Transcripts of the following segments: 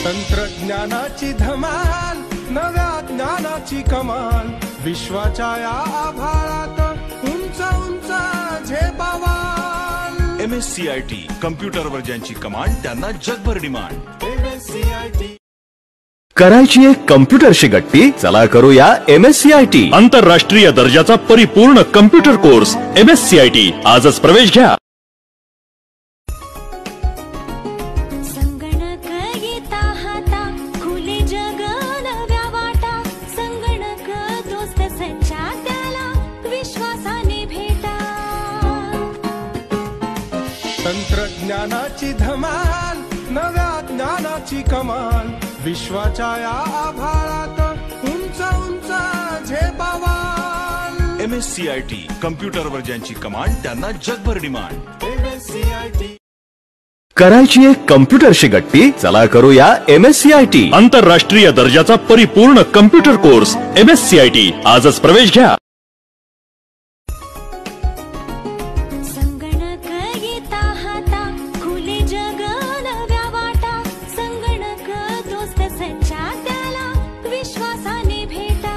तंत्रज्ञानाची धमाल, नव्या ज्ञानाची कमाल, विश्वाच्या या आभाळात उंच उंच झेपावाल। MSCIT कम्प्युटरवर ज्यांची कमांड त्यांना जगभर डिमांड। MSCIT करायची एक कम्प्युटरशी गट्टी, चला करूया MSCIT आंतरराष्ट्रीय दर्जाचा परिपूर्ण कम्प्युटर कोर्स। MSCIT आजच प्रवेश घ्या। संगणक येता हाता, खुले जग नव्या वाटा, संगणक दोस्त सच्चा त्याला विश्वासाने भेटा। तंत्रज्ञानाची धमाल, नव्या ज्ञानाची कमाल, विश्वाच्या या आभाळात उंच उंच झेपावाल। MSCIT कम्प्युटरवर ज्यांची कमांड त्यांना जगभर डिमांड। MSCIT करायची एक कम्प्युटरशी गट्टी, चला करूया MSCIT आंतरराष्ट्रीय दर्जाचा परिपूर्ण कम्प्युटर कोर्स। MSCIT आजच प्रवेश घ्या। संगणक येता हाता, खुले जग नव्या वाटा, संगणक दोस्त सच्चा त्याला विश्वासाने भेटा।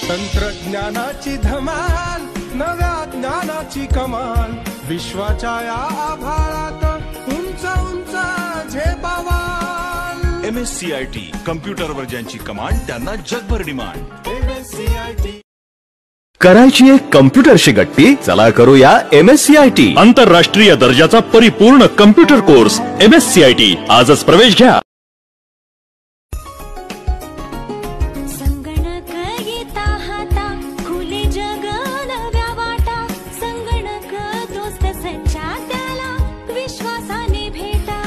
तंत्रज्ञानाची धमाल, नव्या ज्ञानाची कमाल, विश्वाच्या या आभाळात उंच उंच झेपावाल। MSCIT कम्प्युटरवर ज्यांची कमांड त्यांना जगभर डिमांड। MSCIT करायची एक कम्प्युटरशी गट्टी, चला करूया MSCIT आंतरराष्ट्रीय दर्जाचा परिपूर्ण कम्प्युटर कोर्स। MSCIT आजच प्रवेश घ्या। संगणक येता हाता, खुले जग नव्या वाटा, संगणक दोस्त सच्चा त्याला विश्वासाने भेटा।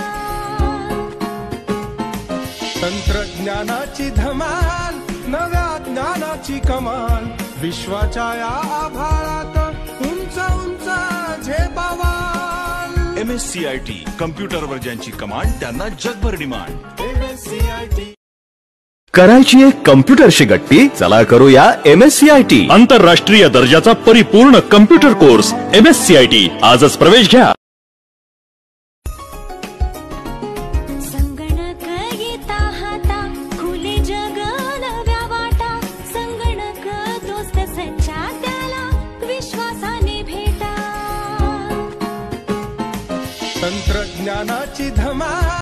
तंत्रज्ञानाची धमाल, नव्या ज्ञानाची कमाल, विश्वाच्या या आभाळात उंच उंच झेपावाल। MSCIT कम्प्युटरवर ज्यांची कमांड त्यांना जगभर डिमांड। MSCIT करायची एक कम्प्युटरशी गट्टी, चला करूया MSCIT आंतरराष्ट्रीय दर्जाचा परिपूर्ण कम्प्युटर कोर्स। MSCIT आजच प्रवेश घ्या। संगणक येता हाता, खुले जग नव्या वाटा, संगणक दोस्त सच्चा त्याला विश्वासाने भेटा। तंत्रज्ञानाची धमाल,